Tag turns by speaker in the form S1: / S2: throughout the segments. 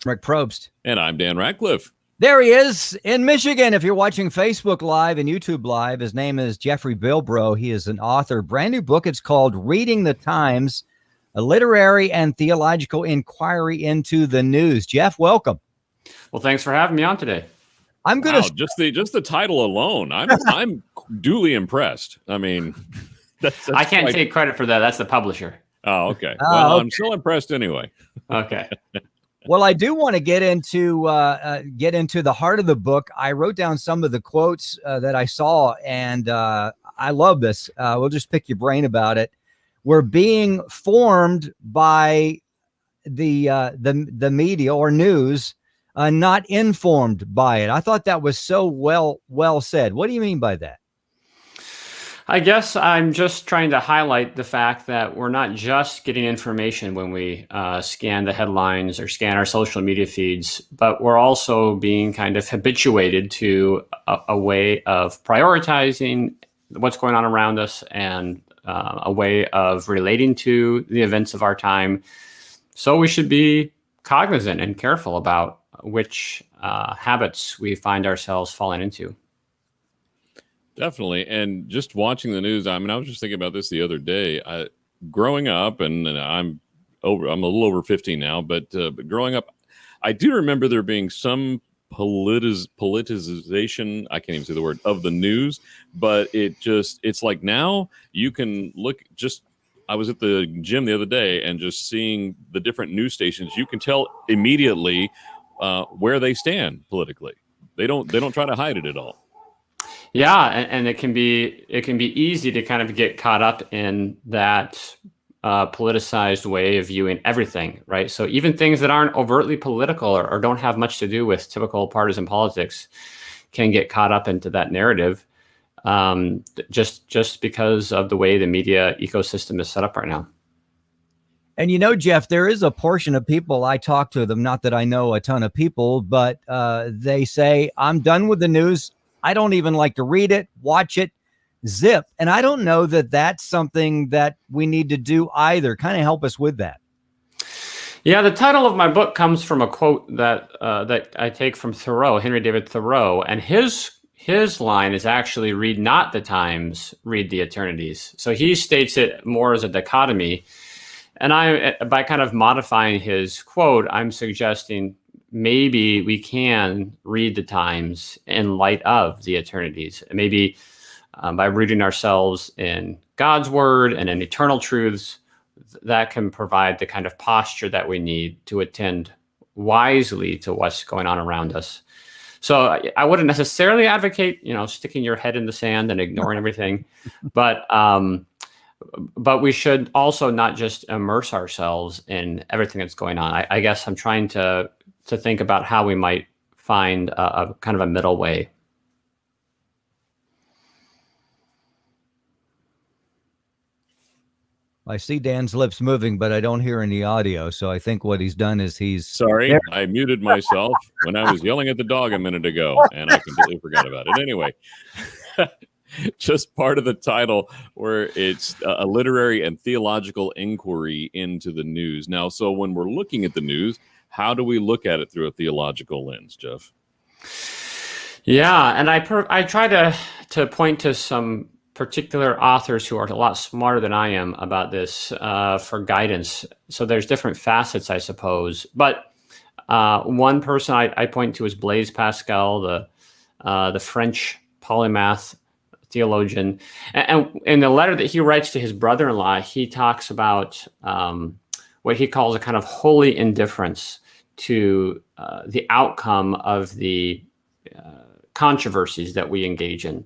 S1: Rick Probst.
S2: And I'm Dan Ratcliffe.
S1: There he is in Michigan. If you're watching Facebook Live and YouTube Live, his name is Jeffrey Bilbro. He is an author. Brand new book. It's called Reading the Times, a literary and theological inquiry into the news. Jeff, welcome.
S3: Well, thanks for having me on today.
S2: I'm gonna just the title alone. I'm duly impressed. I mean, that's
S3: I can't take credit for that. That's the publisher.
S2: Oh, okay. Well, okay. I'm still impressed anyway.
S3: Okay.
S1: Well, I do want to get into the heart of the book. I wrote down some of the quotes that I saw, and I love this. We'll just pick your brain about it. We're being formed by the media or news, not informed by it. I thought that was so well said. What do you mean by that?
S3: I guess I'm just trying to highlight the fact that we're not just getting information when we scan the headlines or scan our social media feeds, but we're also being kind of habituated to a way of prioritizing what's going on around us and a way of relating to the events of our time. So we should be cognizant and careful about which habits we find ourselves falling into.
S2: Definitely. And just watching the news, I mean, I was just thinking about this the other day. Growing up, and I'm a little over 50 now, but growing up, I do remember there being some politicization, I can't even say the word, of the news, but it's like now you can look I was at the gym the other day and just seeing the different news stations, you can tell immediately where they stand politically. They don't try to hide it at all.
S3: Yeah, and it can be easy to kind of get caught up in that politicized way of viewing everything, right? So even things that aren't overtly political or don't have much to do with typical partisan politics can get caught up into that narrative, just because of the way the media ecosystem is set up right now.
S1: And Jeff, there is a portion of people, I talk to them, not that I know a ton of people, but they say, I'm done with the news. I don't even like to read it, watch it, zip. And I don't know that that's something that we need to do either. Kind of help us with that.
S3: Yeah, the title of my book comes from a quote that I take from Thoreau, Henry David Thoreau, and his line is actually, read not the times, read the eternities. So he states it more as a dichotomy. And by kind of modifying his quote, I'm suggesting maybe we can read the times in light of the eternities. Maybe by rooting ourselves in God's word and in eternal truths, that can provide the kind of posture that we need to attend wisely to what's going on around us. So I wouldn't necessarily advocate, sticking your head in the sand and ignoring everything, but we should also not just immerse ourselves in everything that's going on. I guess I'm trying to think about how we might find a kind of a middle way.
S1: I see Dan's lips moving, but I don't hear any audio. So I think what he's done is
S2: Sorry, I muted myself when I was yelling at the dog a minute ago, and I completely forgot about it. Anyway, just part of the title where it's a literary and theological inquiry into the news. Now, so when we're looking at the news, how do we look at it through a theological lens, Jeff?
S3: Yeah, and I try to point to some particular authors who are a lot smarter than I am about this for guidance. So there's different facets, I suppose. But one person I point to is Blaise Pascal, the French polymath theologian. And in the letter that he writes to his brother-in-law, he talks about what he calls a kind of holy indifference to the outcome of the controversies that we engage in.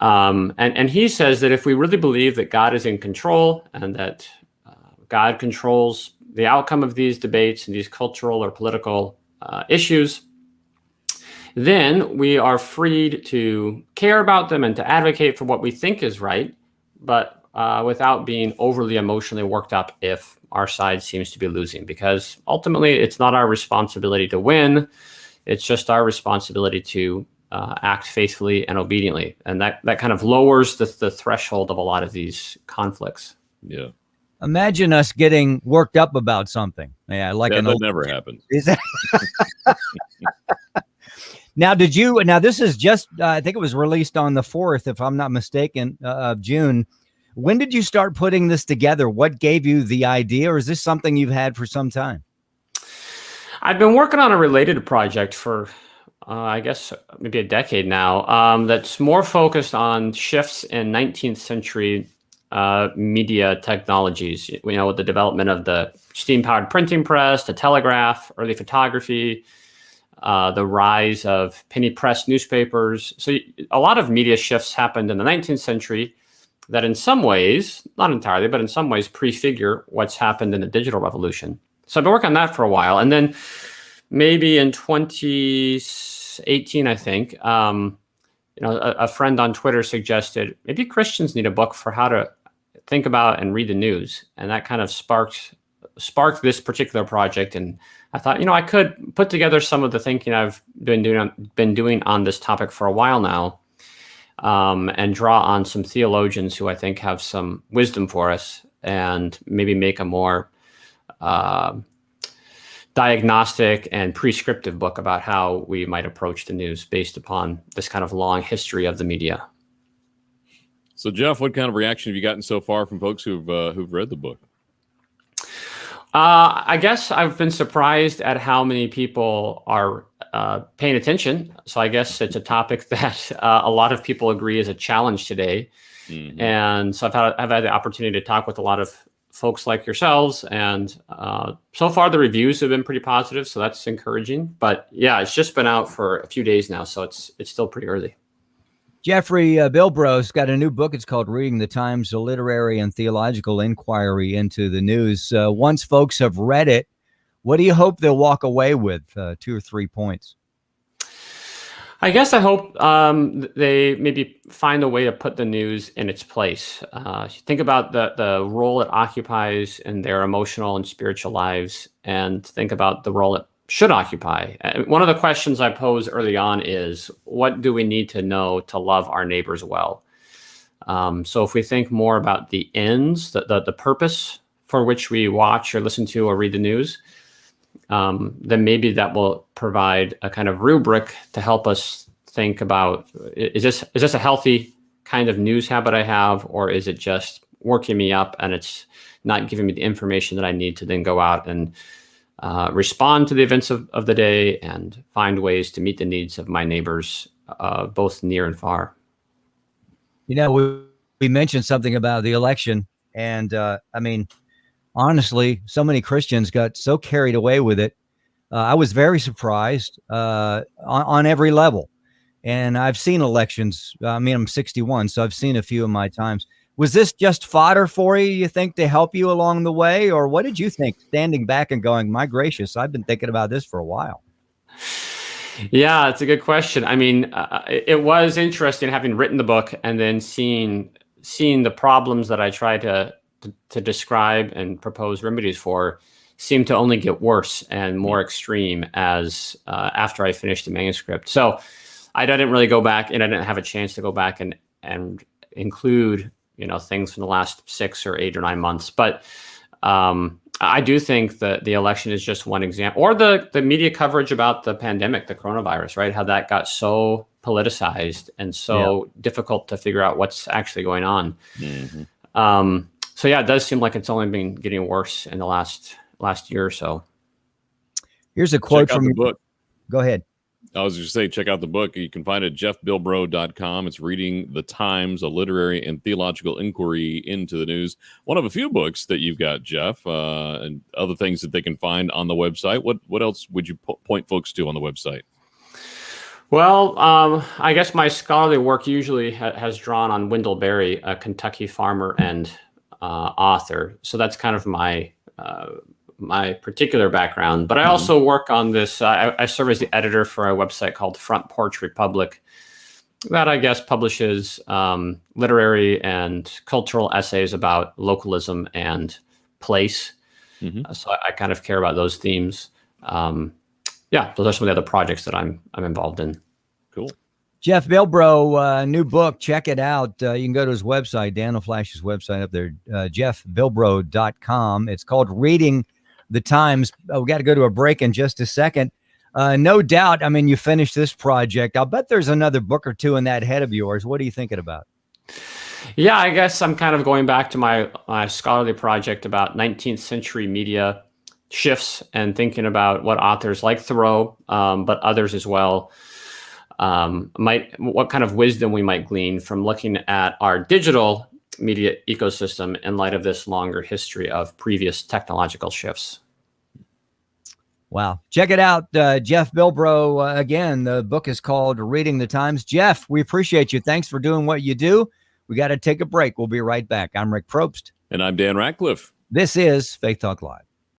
S3: And he says that if we really believe that God is in control and that God controls the outcome of these debates and these cultural or political issues, then we are freed to care about them and to advocate for what we think is right, but without being overly emotionally worked up if our side seems to be losing, because ultimately it's not our responsibility to win. It's just our responsibility to act faithfully and obediently. And that kind of lowers the threshold of a lot of these conflicts.
S2: Yeah.
S1: Imagine us getting worked up about something. Yeah, like
S2: Yeah,
S1: an
S2: that
S1: old.
S2: never happens.
S1: Is that now? Did you? Now this is just. I think it was released on the 4th, if I'm not mistaken, of June. When did you start putting this together? What gave you the idea, or is this something you've had for some time?
S3: I've been working on a related project for, I guess, maybe a decade now. That's more focused on shifts in 19th century media technologies. With the development of the steam-powered printing press, the telegraph, early photography, the rise of penny press newspapers. So a lot of media shifts happened in the 19th century that in some ways, not entirely, but in some ways prefigure what's happened in the digital revolution. So I've been working on that for a while. And then maybe in 2018, I think, a friend on Twitter suggested maybe Christians need a book for how to think about and read the news. And that kind of sparked this particular project. And I thought, I could put together some of the thinking I've been doing on this topic for a while now, and draw on some theologians who I think have some wisdom for us, and maybe make a more diagnostic and prescriptive book about how we might approach the news based upon this kind of long history of the media.
S2: So, Jeff, what kind of reaction have you gotten so far from folks who've read the book?
S3: I guess I've been surprised at how many people are paying attention. So I guess it's a topic that a lot of people agree is a challenge today. Mm-hmm. And so I've had the opportunity to talk with a lot of folks like yourselves, and so far the reviews have been pretty positive, so that's encouraging. But yeah, it's just been out for a few days now, so it's still pretty early.
S1: Jeffrey Bilbro's got a new book. It's called Reading the Times, a literary and theological inquiry into the news. Once folks have read it, what do you hope they'll walk away with? 2 or 3 points.
S3: I guess I hope they maybe find a way to put the news in its place. Think about the role it occupies in their emotional and spiritual lives, and think about the role it should occupy. One of the questions I pose early on is, what do we need to know to love our neighbors well? So if we think more about the ends, the purpose for which we watch or listen to or read the news, then maybe that will provide a kind of rubric to help us think about, is this a healthy kind of news habit I have, or is it just working me up and it's not giving me the information that I need to then go out and respond to the events of the day and find ways to meet the needs of my neighbors, both near and far.
S1: We mentioned something about the election, and honestly, so many Christians got so carried away with it. I was very surprised on every level. And I've seen elections. I'm 61, so I've seen a few in my times. Was this just fodder for you think, to help you along the way? Or what did you think, standing back and going, my gracious, I've been thinking about this for a while?
S3: Yeah, it's a good question. It was interesting having written the book and then seeing the problems that I try to describe and propose remedies for seem to only get worse and more extreme as after I finished the manuscript. So I didn't really go back, and I didn't have a chance to go back and include things from the last 6 or 8 or 9 months. But I do think that the election is just one example, or the media coverage about the pandemic, the coronavirus, right? How that got so politicized and so difficult to figure out what's actually going on. Mm-hmm. So yeah, it does seem like it's only been getting worse in the last year or so.
S1: Here's a quote from
S2: the book.
S1: Go ahead.
S2: I was just saying, check out the book. You can find it at jeffbilbro.com. It's Reading the Times, a literary and theological inquiry into the news. One of a few books that you've got, Jeff, and other things that they can find on the website. What else would you point folks to on the website?
S3: Well, I guess my scholarly work usually has drawn on Wendell Berry, a Kentucky farmer and author. So that's kind of my particular background, but I also work on this. I serve as the editor for a website called Front Porch Republic that I guess publishes literary and cultural essays about localism and place. Mm-hmm. So I kind of care about those themes. Those are some of the other projects that I'm involved in.
S2: Cool.
S1: Jeff Bilbro, new book. Check it out. You can go to his website, Daniel Flash's website up there, jeffbilbro.com. It's called Reading the Times. We got to go to a break in just a second. No doubt, I mean, you finished this project. I'll bet there's another book or two in that head of yours. What are you thinking about?
S3: Yeah, I guess I'm kind of going back to my scholarly project about 19th century media shifts and thinking about what authors like Thoreau, but others as well, what kind of wisdom we might glean from looking at our digital media ecosystem in light of this longer history of previous technological shifts.
S1: Wow. Check it out. Jeff Bilbro, again, the book is called Reading the Times. Jeff, we appreciate you. Thanks for doing what you do. We got to take a break. We'll be right back. I'm Rick Probst.
S2: And I'm Dan Ratcliffe.
S1: This is Faith Talk Live.